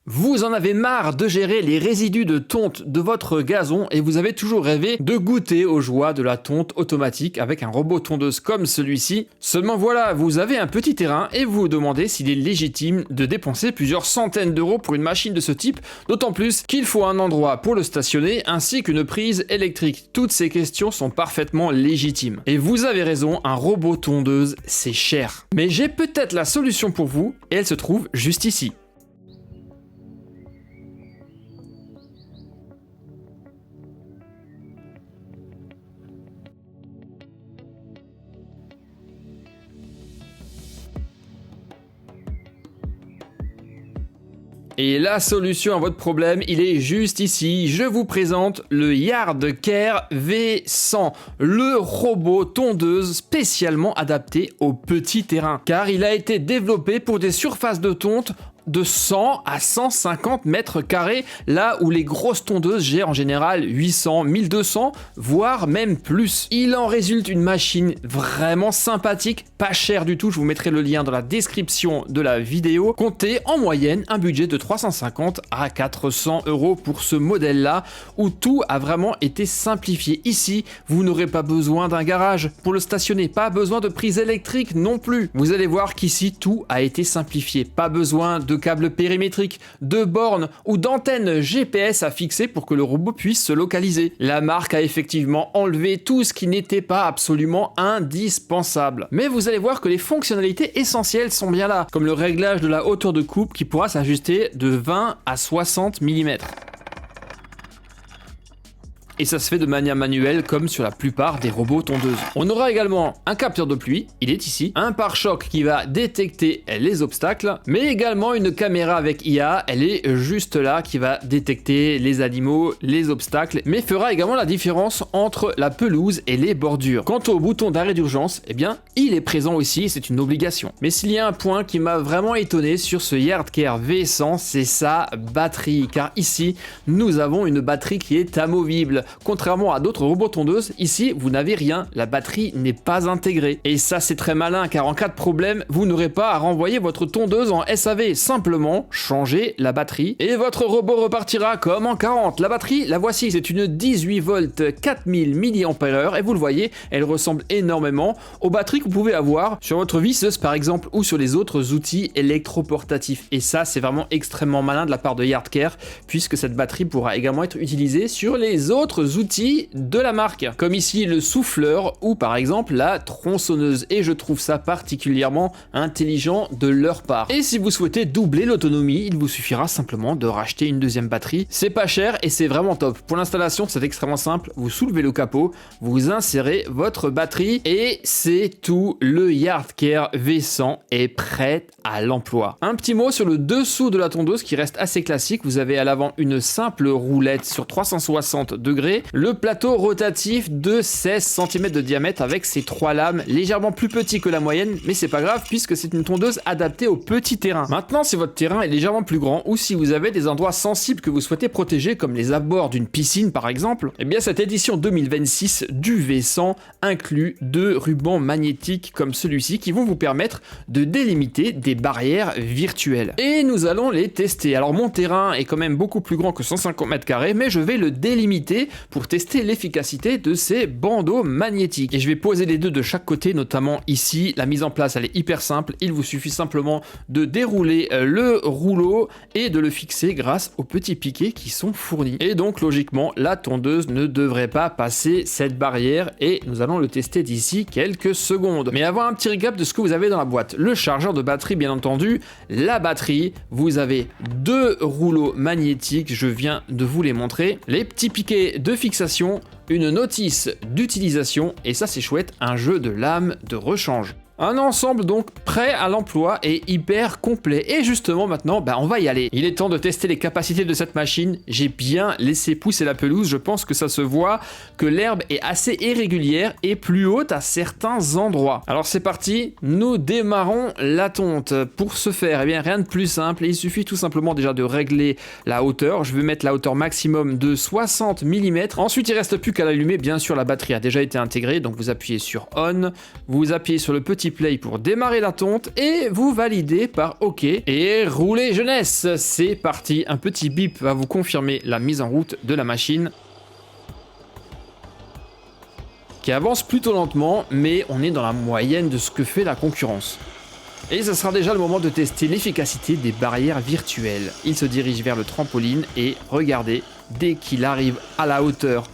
Vous en avez marre de gérer les résidus de tonte de votre gazon et vous avez toujours rêvé de goûter aux joies de la tonte automatique avec un robot tondeuse comme celui-ci. Seulement voilà, vous avez un petit terrain et vous vous demandez s'il est légitime de dépenser plusieurs centaines d'euros pour une machine de ce type, d'autant plus qu'il faut un endroit pour le stationner ainsi qu'une prise électrique. Toutes ces questions sont parfaitement légitimes. Et vous avez raison, un robot tondeuse, c'est cher. Mais j'ai peut-être la solution pour vous et elle se trouve juste ici. Et la solution à votre problème, il est juste ici. Je vous présente le Yardcare V100, le robot tondeuse spécialement adapté aux petits terrains. Car il a été développé pour des surfaces de tonte de 100 à 150 mètres carrés, là où les grosses tondeuses gèrent en général 800, 1200, voire même plus. Il en résulte une machine vraiment sympathique, pas chère du tout, je vous mettrai le lien dans la description de la vidéo. Comptez en moyenne un budget de 350 à 400 euros pour ce modèle-là, où tout a vraiment été simplifié. Ici, vous n'aurez pas besoin d'un garage pour le stationner, pas besoin de prise électrique non plus. Vous allez voir qu'ici, tout a été simplifié, pas besoin de câbles périmétriques, de bornes ou d'antennes GPS à fixer pour que le robot puisse se localiser. La marque a effectivement enlevé tout ce qui n'était pas absolument indispensable. Mais vous allez voir que les fonctionnalités essentielles sont bien là, comme le réglage de la hauteur de coupe qui pourra s'ajuster de 20 à 60 mm. Et ça se fait de manière manuelle comme sur la plupart des robots tondeuses. On aura également un capteur de pluie, il est ici, un pare-choc qui va détecter les obstacles, mais également une caméra avec IA, elle est juste là, qui va détecter les animaux, les obstacles, mais fera également la différence entre la pelouse et les bordures. Quant au bouton d'arrêt d'urgence, eh bien, il est présent aussi, c'est une obligation. Mais s'il y a un point qui m'a vraiment étonné sur ce Yardcare V100, c'est sa batterie, car ici, nous avons une batterie qui est amovible. Contrairement à d'autres robots tondeuses, ici vous n'avez rien, la batterie n'est pas intégrée. Et ça c'est très malin car en cas de problème, vous n'aurez pas à renvoyer votre tondeuse en SAV, simplement changer la batterie et votre robot repartira comme en 40. La batterie, la voici, c'est une 18 volts 4000 mAh et vous le voyez, elle ressemble énormément aux batteries que vous pouvez avoir sur votre visseuse par exemple ou sur les autres outils électroportatifs. Et ça c'est vraiment extrêmement malin de la part de Yardcare puisque cette batterie pourra également être utilisée sur les autres outils de la marque, comme ici le souffleur ou par exemple la tronçonneuse, et je trouve ça particulièrement intelligent de leur part. Et si vous souhaitez doubler l'autonomie, il vous suffira simplement de racheter une deuxième batterie, c'est pas cher et c'est vraiment top. Pour l'installation c'est extrêmement simple, vous soulevez le capot, vous insérez votre batterie et c'est tout, le Yardcare V100 est prêt à l'emploi. Un petit mot sur le dessous de la tondeuse qui reste assez classique, vous avez à l'avant une simple roulette sur 360 degrés, le plateau rotatif de 16 cm de diamètre avec ses 3 lames, légèrement plus petit que la moyenne, mais c'est pas grave puisque c'est une tondeuse adaptée au petit terrain. Maintenant, si votre terrain est légèrement plus grand ou si vous avez des endroits sensibles que vous souhaitez protéger comme les abords d'une piscine par exemple, eh bien cette édition 2026 du V100 inclut 2 rubans magnétiques comme celui-ci qui vont vous permettre de délimiter des barrières virtuelles. Et nous allons les tester. Alors mon terrain est quand même beaucoup plus grand que 150 m², mais je vais le délimiter pour tester l'efficacité de ces bandeaux magnétiques. Et je vais poser les deux de chaque côté, notamment ici. La mise en place, elle est hyper simple. Il vous suffit simplement de dérouler le rouleau et de le fixer grâce aux petits piquets qui sont fournis. Et donc, logiquement, la tondeuse ne devrait pas passer cette barrière et nous allons le tester d'ici quelques secondes. Mais avant, un petit récap de ce que vous avez dans la boîte. Le chargeur de batterie, bien entendu, la batterie, vous avez 2 rouleaux magnétiques, je viens de vous les montrer, les petits piquets de fixation, une notice d'utilisation et ça c'est chouette, un jeu de lames de rechange. Un ensemble donc prêt à l'emploi et hyper complet. Et justement maintenant, on va y aller. Il est temps de tester les capacités de cette machine. J'ai bien laissé pousser la pelouse. Je pense que ça se voit que l'herbe est assez irrégulière et plus haute à certains endroits. Alors c'est parti, nous démarrons la tonte. Pour ce faire, eh bien rien de plus simple. Il suffit tout simplement déjà de régler la hauteur. Je vais mettre la hauteur maximum de 60 mm. Ensuite, il ne reste plus qu'à l'allumer. Bien sûr, la batterie a déjà été intégrée. Donc vous appuyez sur On, vous appuyez sur le petit petit play pour démarrer la tonte et vous validez par OK et roulez jeunesse. C'est parti, un petit bip va vous confirmer la mise en route de la machine qui avance plutôt lentement, mais on est dans la moyenne de ce que fait la concurrence. Et ce sera déjà le moment de tester l'efficacité des barrières virtuelles. Il se dirige vers le trampoline et regardez, dès qu'il arrive à la hauteur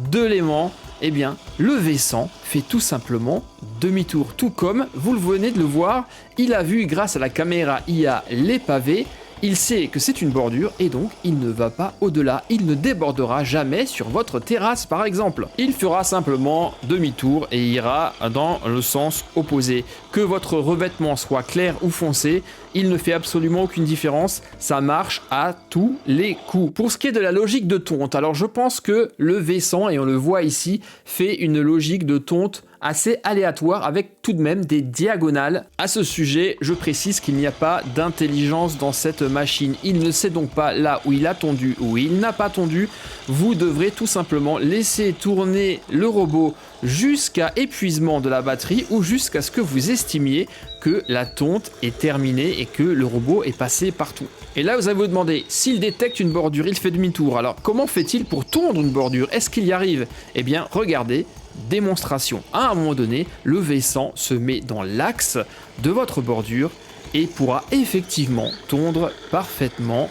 de l'aimant, eh bien, le V100 fait tout simplement demi-tour. Tout comme, vous le venez de le voir, il a vu grâce à la caméra IA les pavés. Il sait que c'est une bordure et donc il ne va pas au-delà. Il ne débordera jamais sur votre terrasse par exemple. Il fera simplement demi-tour et ira dans le sens opposé. Que votre revêtement soit clair ou foncé, il ne fait absolument aucune différence. Ça marche à tous les coups. Pour ce qui est de la logique de tonte, alors je pense que le V100, et on le voit ici, fait une logique de tonte assez aléatoire avec tout de même des diagonales. À ce sujet, je précise qu'il n'y a pas d'intelligence dans cette machine. Il ne sait donc pas là où il a tondu ou il n'a pas tondu. Vous devrez tout simplement laisser tourner le robot jusqu'à épuisement de la batterie ou jusqu'à ce que vous estimiez que la tonte est terminée et que le robot est passé partout. Et là, vous allez vous demander, s'il détecte une bordure, il fait demi-tour. Alors, comment fait-il pour tondre une bordure? Est-ce qu'il y arrive? Eh bien, regardez, démonstration. À un moment donné, le V100 se met dans l'axe de votre bordure et pourra effectivement tondre parfaitement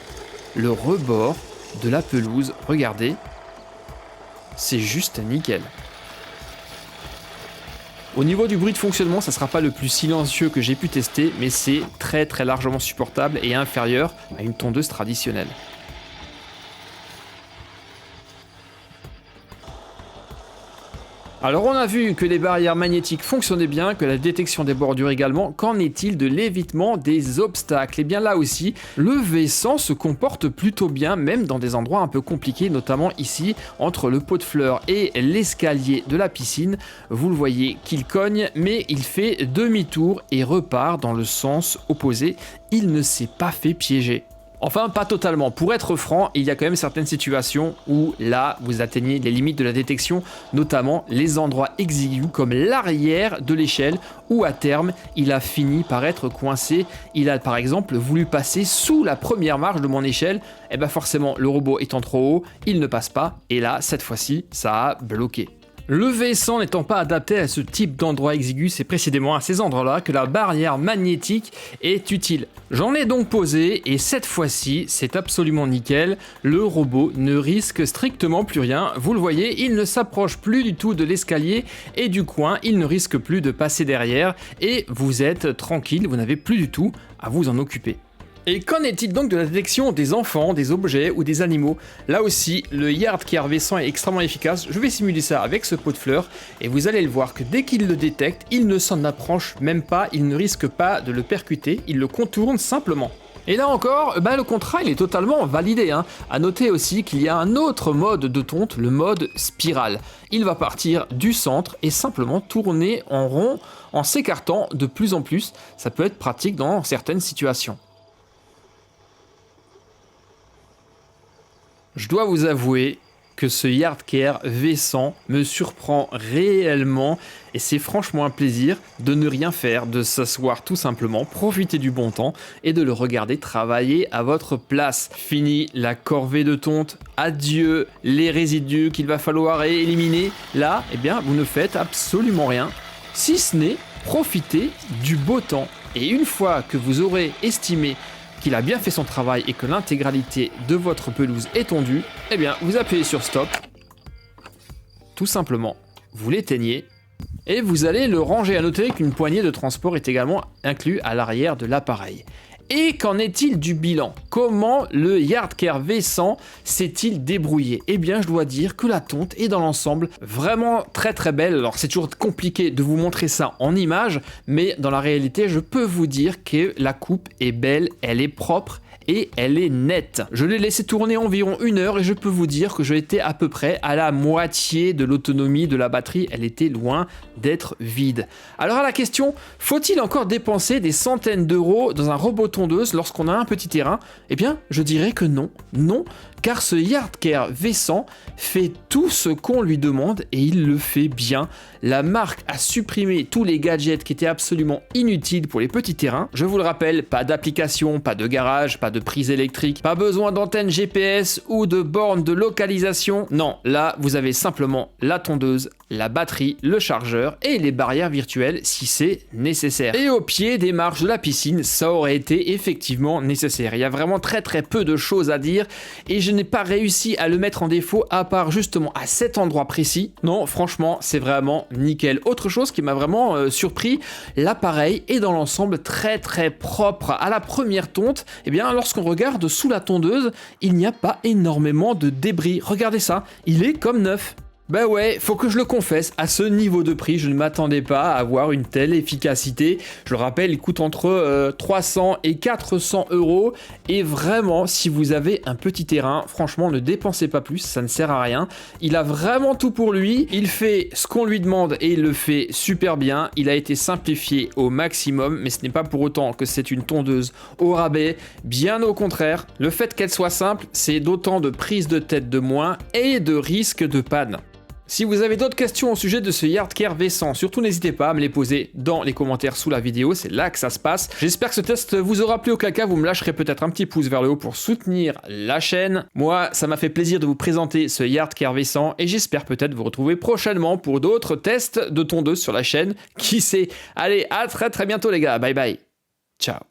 le rebord de la pelouse. Regardez, c'est juste nickel. Au niveau du bruit de fonctionnement, ça ne sera pas le plus silencieux que j'ai pu tester, mais c'est très largement supportable et inférieur à une tondeuse traditionnelle. Alors on a vu que les barrières magnétiques fonctionnaient bien, que la détection des bordures également. Qu'en est-il de l'évitement des obstacles? Et bien là aussi, le V100 se comporte plutôt bien, même dans des endroits un peu compliqués, notamment ici, entre le pot de fleurs et l'escalier de la piscine. Vous le voyez qu'il cogne, mais il fait demi-tour et repart dans le sens opposé. Il ne s'est pas fait piéger. Enfin, pas totalement. Pour être franc, il y a quand même certaines situations où là, vous atteignez les limites de la détection, notamment les endroits exigus comme l'arrière de l'échelle où à terme, il a fini par être coincé. Il a par exemple voulu passer sous la première marche de mon échelle. Et bien forcément, le robot étant trop haut, il ne passe pas. Et là, cette fois-ci, ça a bloqué. Le V100 n'étant pas adapté à ce type d'endroit exigu, c'est précisément à ces endroits-là que la barrière magnétique est utile. J'en ai donc posé et cette fois-ci, c'est absolument nickel. Le robot ne risque strictement plus rien. Vous le voyez, il ne s'approche plus du tout de l'escalier et du coin, il ne risque plus de passer derrière et vous êtes tranquille, vous n'avez plus du tout à vous en occuper. Et qu'en est-il donc de la détection des enfants, des objets ou des animaux? Là aussi, le Yardcare V100 est extrêmement efficace. Je vais simuler ça avec ce pot de fleurs et vous allez le voir que dès qu'il le détecte, il ne s'en approche même pas, il ne risque pas de le percuter, il le contourne simplement. Et là encore, le contrat il est totalement validé. À noter aussi qu'il y a un autre mode de tonte, le mode spirale. Il va partir du centre et simplement tourner en rond en s'écartant de plus en plus. Ça peut être pratique dans certaines situations. Je dois vous avouer que ce Yardcare V100 me surprend réellement et c'est franchement un plaisir de ne rien faire, de s'asseoir tout simplement, profiter du bon temps et de le regarder travailler à votre place. Fini la corvée de tonte, adieu les résidus qu'il va falloir éliminer. Là, vous ne faites absolument rien, si ce n'est profiter du beau temps. Et une fois que vous aurez estimé qu'il a bien fait son travail et que l'intégralité de votre pelouse est tondue, vous appuyez sur stop, tout simplement, vous l'éteignez et vous allez le ranger. À noter qu'une poignée de transport est également inclue à l'arrière de l'appareil. Et qu'en est-il du bilan? Comment le Yardcare V100 s'est-il débrouillé? Je dois dire que la tonte est dans l'ensemble vraiment très belle. Alors c'est toujours compliqué de vous montrer ça en image, mais dans la réalité, je peux vous dire que la coupe est belle, elle est propre, et elle est nette. Je l'ai laissé tourner environ 1 heure et je peux vous dire que j'étais à peu près à la moitié de l'autonomie de la batterie, elle était loin d'être vide. Alors à la question, faut-il encore dépenser des centaines d'euros dans un robot tondeuse lorsqu'on a un petit terrain? Eh bien, je dirais que non. Non, car ce Yardcare V100 fait tout ce qu'on lui demande et il le fait bien. La marque a supprimé tous les gadgets qui étaient absolument inutiles pour les petits terrains. Je vous le rappelle, pas d'application, pas de garage, pas de prise électrique, pas besoin d'antenne GPS ou de borne de localisation. Non, là, vous avez simplement la tondeuse, la batterie, le chargeur et les barrières virtuelles si c'est nécessaire. Et au pied des marches de la piscine, ça aurait été effectivement nécessaire. Il y a vraiment très peu de choses à dire et je n'ai pas réussi à le mettre en défaut à part justement à cet endroit précis. Non, franchement, c'est vraiment nickel. Autre chose qui m'a vraiment surpris, l'appareil est dans l'ensemble très propre. À la première tonte, eh bien, lorsqu'on regarde sous la tondeuse, il n'y a pas énormément de débris. Regardez ça, il est comme neuf. Bah ouais, faut que je le confesse, à ce niveau de prix, je ne m'attendais pas à avoir une telle efficacité. Je le rappelle, il coûte entre 300 et 400 euros. Et vraiment, si vous avez un petit terrain, franchement, ne dépensez pas plus, ça ne sert à rien. Il a vraiment tout pour lui, il fait ce qu'on lui demande et il le fait super bien. Il a été simplifié au maximum, mais ce n'est pas pour autant que c'est une tondeuse au rabais. Bien au contraire, le fait qu'elle soit simple, c'est d'autant de prise de tête de moins et de risque de panne. Si vous avez d'autres questions au sujet de ce Yardcare V100, surtout n'hésitez pas à me les poser dans les commentaires sous la vidéo, c'est là que ça se passe. J'espère que ce test vous aura plu, auquel cas vous me lâcherez peut-être un petit pouce vers le haut pour soutenir la chaîne. Moi, ça m'a fait plaisir de vous présenter ce Yardcare V100 et j'espère peut-être vous retrouver prochainement pour d'autres tests de tondeuse sur la chaîne. Qui sait? Allez, à très bientôt les gars, bye bye, ciao.